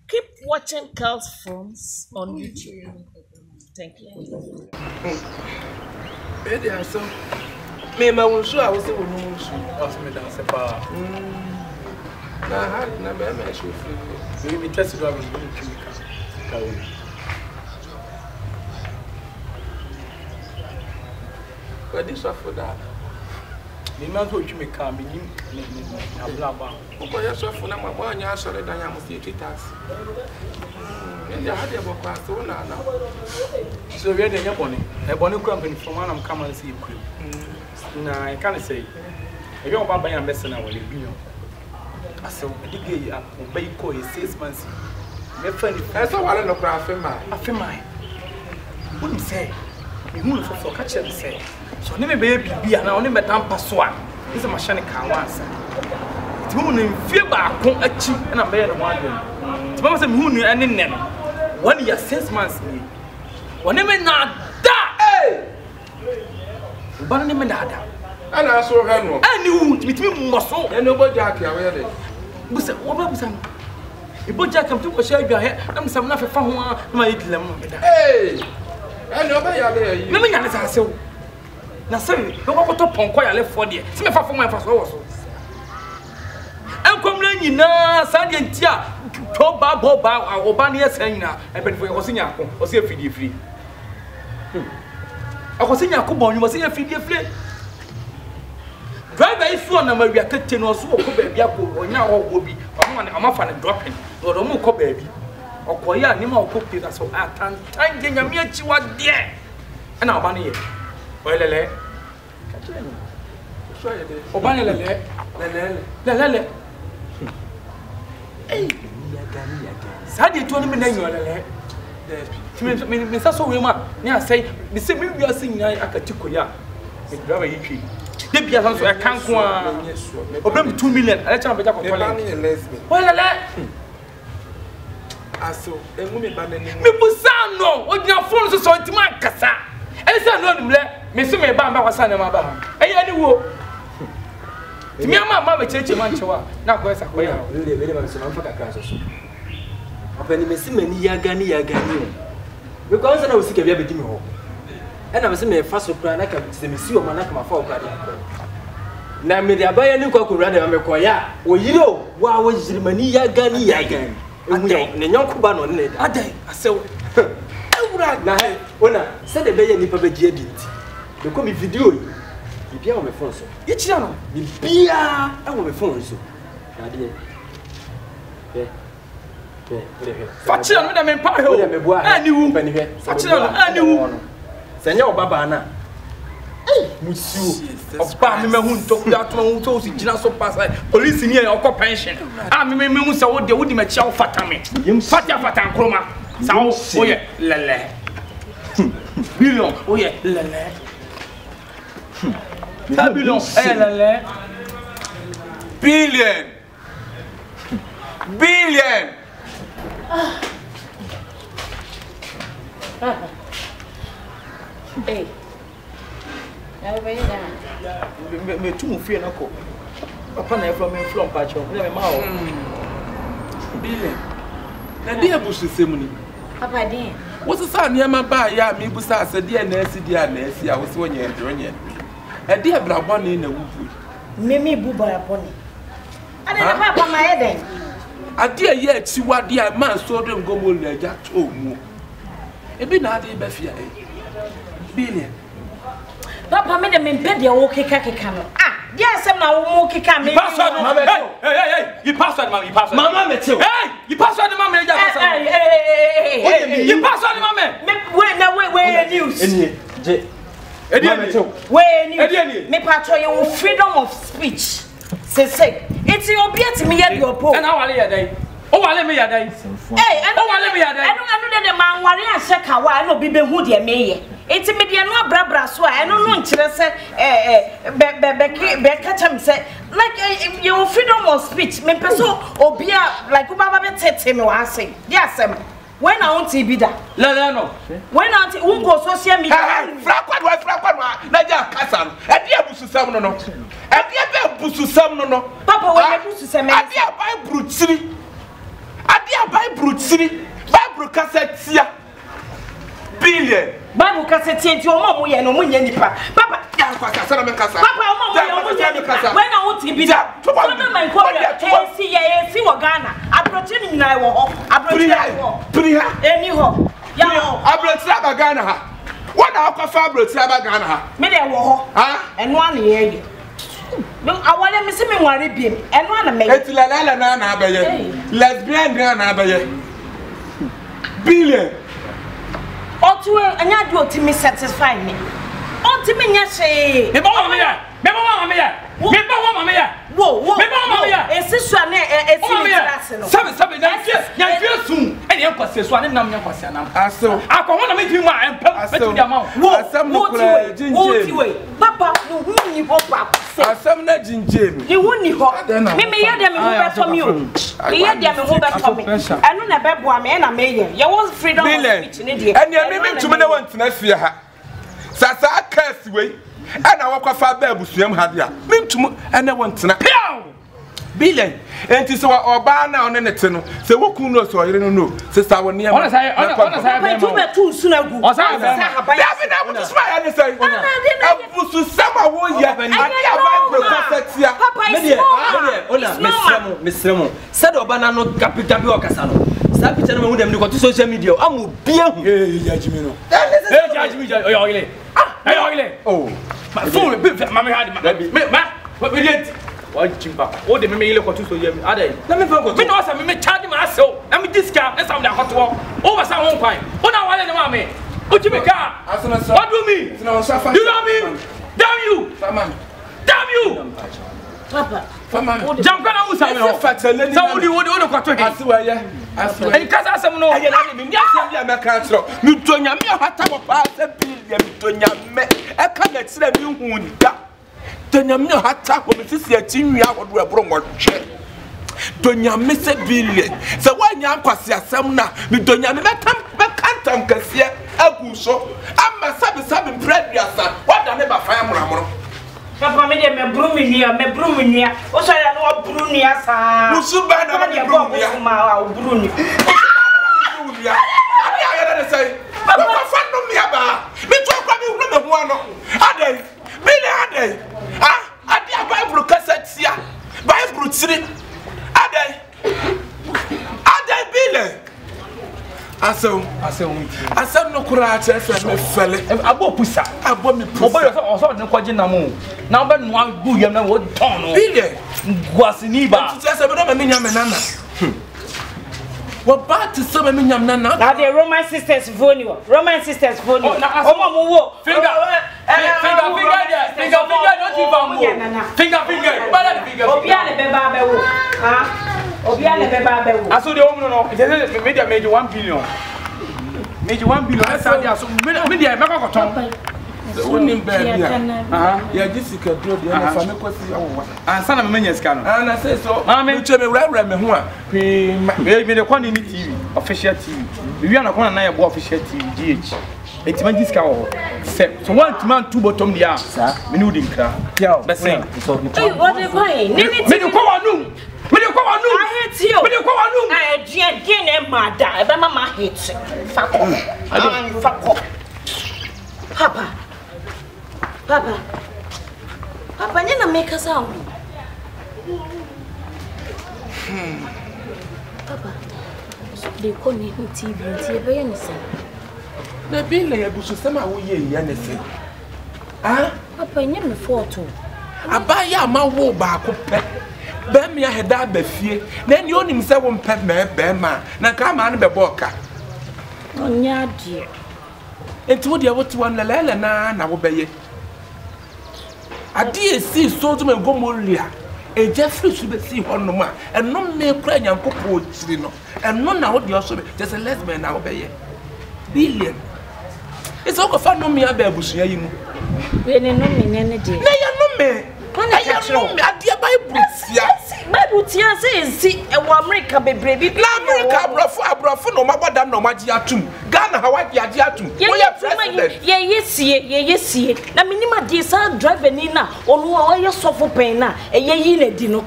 Keep watching Carl's Films on YouTube. Thank you. So, me, I was sure I was the one who was me dance a bar. I had never met you. Maybe tested I was going to carry. But this was for that. The man who you may come in, I saw for number one, I saw that I must see it. And I had a book now. So we had a bonnet company from one I'm coming to see you. Now I can't say. If you're about buying a messenger, I will be. I saw a degree up, obey call 6 months. That's all I don't know. I feel mine. Wouldn't say. You won't for catch and say. So never baby be an only Madame Passoir. He's a mechanic once. It's moon in fear back a cheap and a bear one. It's Mamma Moon and in them. 1 year 6 months. Whenever not that, but never that. And I saw her. I knew between muscle and nobody Jack. But what was I? You put Jack come to share your hair. I'm some nothing from my little. Hey, I know by your let me answer. Now, say, no one to pon quite left for the see me for my first also. I'm coming in now, Sandy Tia, Toba Boba, or Bania Sena, and Ben for Osinaco, or see a free. I was in Yakubo, you must see a free free. Drive a phone and Maria Kitchen or so, Yaku, or now will be a muffin and dropping, or a more baby, or Koya, Nemo cookies, and so I can't time getting a mere chihuahua dear. And our money. Well, hey, Sadie told me name. Miss Asoma, near say, the same we are singing Akatikoya. It's very easy. The Piazans I can't go. Open 2 million. I tell you, well, I saw a woman banning Mibusano, what your phone is so to my casa. And so, no, Miss May Bamba was on my bar. Any wo. To me, mamma, church mantua. Now, where's a way? Really, I'm for a class. Open Miss Yagani. Because I was sick of everything home. And I was in a fast plan. I can see Monsieur Manaka for now, may the buy a new cock rather than Mekoya. Or you know, why was Mania Gani again? And young Cuban on it. I said, Ona, said the baby in the public did. You come video. You be on my phone, so. Each channel, you be on my phone, so. Faction with them in Paro, and you penny here. Faction, and you. Senor Babana. Monsieur, of Pammy who took that one who told you just so pass like police in here or pension. I mean, Musa would the woody machow fatame. Fatia Fatan Chroma. So, oh yeah, Lele. Billion, oh yeah, Lele. Billion, Lele. Billion. Billion. Hey. Me too fear no ko. Papa na from me from pacho. Me ma o. Billion. Na dia busu semuni. Papa din. Wo se sa niam ba ya me busa ase dia na asi dia na asi a wo se onye ndronye. E dia blabo na na wubu. Me buba ya poni. Ade na papa ma eden. Ade ye atiwa dia man so dem gomo na ja to mu. E bi na ade ba fia e. Billion. Papa made them in bed your walkie cano. Ah, yes, I'm now walkie cano. Hey, you passed on mammy, pass Mamma, hey, you passed on the mammy. Hey, you passed on the mammy. Where news? Where me patron your freedom of speech. Say, it's your beer to me at your post. And how are you day? Oh, I let me a day. Hey, I don't know the man worry and check how I know be who dear me. It's a media no brabra so I don't know say catch him say like your freedom of speech me person obia like baba be tete me wa say yes when I want TV da no when I want go social media frakwadwa na ja kasa e dia bususam no e dia be bususam no papa when you bususam e dia ba brutiri ade a Bible tiri Bible cassette billion Bible cassette ti o mo ye no mo nya nipa papa kasa na me kasa papa o mo ye o nya nipa when na won ti bi da so na my call ye si wo Ghana abrochi ni nyina wo ho abrochi wo priha eni ho ya ho abrochi aba Ghana ha wana akwafa abrochi aba Ghana ha me de wo ho ha eno ana ye no awale me se me nware biem eno ana me etilala na abaye lesbian na abaye billion otu anya do otimi satisfy me ontimi nya she me ba wa me ya wo esi so na esi class no sabe nya sun ene enkwase so ane nam nya kwase anam aso akọ na me ti ma empem betu dia ma asam no kura jinje papa no hu ni ho pa asam na jinje ni hu ni ho me ye dem hu beto mi o me ye dem hu beto mi enu na beboa me na me ye was freedom of speech ni de ene me ntumi na wantena fie ha sasa akasi we ana wakwafa ba abusuam ha dia me ntumi ene wantena billion enti so oba na one ne te no se wokun no so yire no sister woni am ona say be tu betu sunagu o say be David na butu sma ya ne say abusu sama wo ya ani aba profetia me de ona mesremo se de oba na no capital bi okasa no sa picture no me dem ni ko to social media amu bia hu ya jimi no ya jimi yo ile oh so be mama had ma we did what chimba o de me ile ko to so yam adai na me fa ko me no say me charge ma aso na me disca na sam da koto o ba sa won kwan o na wale ne ma me o chime ka asana so what do me you know me damn you papa fama jampa na musa me no sa wodi kwato he asiwa ye asiwa en kasa asem no aye na me ndi asem bia me ka tro mi tonya me hata mo pa se billion mi tonya me e ka na tire mi hu nda tonya me hata ko mi sisi atinwi ahodo ebro ngotwe tonya me se billion se wanya akwase asem na mi tonya me kantam kase agu so amma sabi preduasa wada ne ba fa amramro papa me de me brum nia o so ya no brum nia sa musu ba na me brum nia ma o brum nia ani ayere de say papa fa no nia ba me to kwa me hu me ho ano adai me le adai adi Bible cassette ya Bible tiri adai bile asem no kura che se me fele abo pusa abo mi pusa obo yo so ne kwaje na mo na obo no agu yam na wo ton no bile gwasini ba ti se be no me nya me nana what bad to se me nya me nana na the Roman sisters phone o omo mo wo finger don't give am finger bala finger obia le be ba be wo obia le be ba be wo aso de omu no je media meji 1 billion meji 1 billion esa dia so media me ko ton wonim ba bia ya jisika dro de na fa me kwasi awowa ansa na me nya sika no na say so me che me wura me ho a me de kwani ni TV official TV wi ana kwani na ye bo official TV GH etima jisika wo so one man two bottom dia me ni udi nkra be say what the boy ni me ni kwa wanu I hate you. I didn't matter. Eba mama hate. Fuck off. Papa, you na make us sound. Papa, they call me TV and see be anything. Na be na ya busu sama wo ye ya na se. Papa, you me photo. Abaya ma wo ba ko pe. Be me ya heda ba fie. Na ni onim se wo mpe be ma. Na ka ma na be boka. Onya die. Enti wo de wo ti wan lele na wo be ye. Ade esi so to me gomoria. Eja free su be si hono ma. Eno me kura nyankopo chiri no. Eno na wo de so be. Just a lesbian na wo be ye. Billion. It's all for no me abusu ya yi mu. We ne no me ne de. Na ya no me. Ya no me ade Bible tia. Bible tia say e wo America bebrebe bi. Na America abrofo no maboda no maji atum. Ghana Hawaii ade atum. We ya president. Ye yesie. Na minima de sa driver ni na onu o ye sofo pen na ye yi na di no.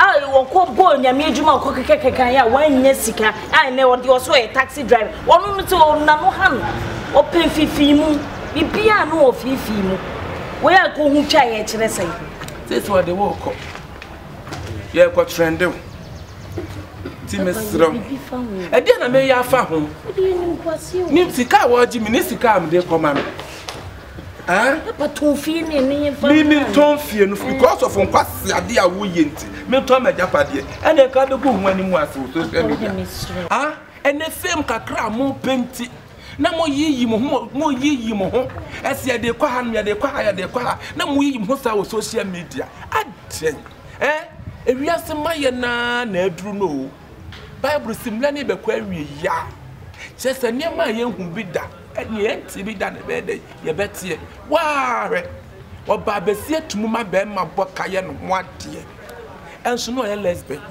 I will call boy, Yamijuma, Coca, one Yessica, I know what you also a taxi driver. One to Nanohan, or pay Fifimu, the piano of Fifimu. Where go who chai, say? This is what they walk up. Yeah, what trend do? Timestro. And then I may have found Nimsika, what you minister, they command. But to feel me, don't fear because of Unquasia, dear Wuyent, Milton, my Japadi, and they can't go when you want to. And the same cacra more painty. Na mo yi mo esi de kwa ha no de kwa ha na mo yi mo sa wo social media aden ewiase maye na aduru no Bible simla ne be kwa wie ya chese ne ma ye hu bi da ne enti bi da ne be de ye betie waare oba besie tumuma be ma boka ye no ho ade enso no ye lesbian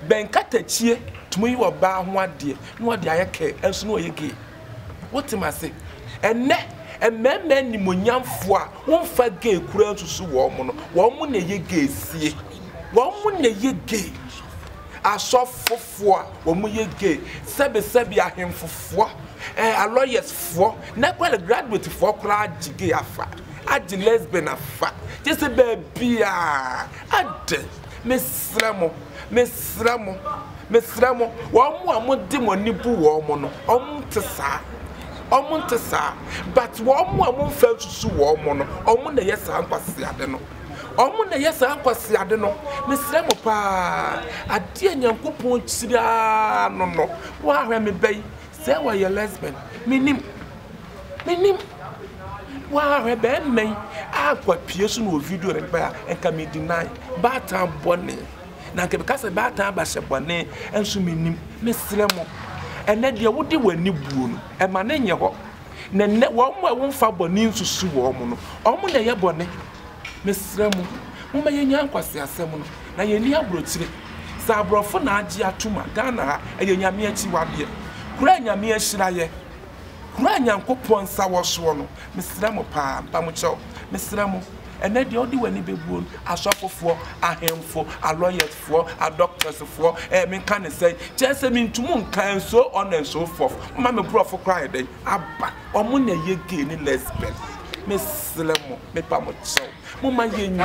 ben katachie tumu yi oba ho ade no ade ayeke enso no ye gay. What am I say? And men ni monyamfo a wonfa gay kura nsusu wo mo no wo mo na ye gay sie wo mo na ye gay asofofo a wo mo ye gay sebe ahemfofo a lawyers fo na kwale graduate fo kura gay afa agi lesbian afa just baby a ade mesramo wo mo amodi monibu wo mo no omtesa omuntesa but wo mo amfa susu wo mo no omu na yesa ankwase ade no omu na yesa ankwase ade no mesramo pa ade nyankopon kyira no wa hwe me bai say wa ye lesbian minim wa hwe be men akwa pie so no video re ba enka me deny bata bone na nke because bata ba she bone enso minim mesramo ene de wodi wani buo no e ma na nye ho na ne wo mo e wonfa boni nsusu wo mo no o mo na ye bone mesramo mo ma ye nya nkwase asem no na ye ni abrotire sa abrofo na agi atuma Ghana ha e nyame achi wade kura nyame ahira ye kura nyankopon sa wo so no mesramo pa mo chew mesramo ene de odi wani bebuo asofofo ahemfo a lawyers for a doctors for me can say just me ntumu nkan so on and so forth ma me brofo cry dey aba omo na ye gay ni lesbian mesramo me pa mo chew mo ma ye nyi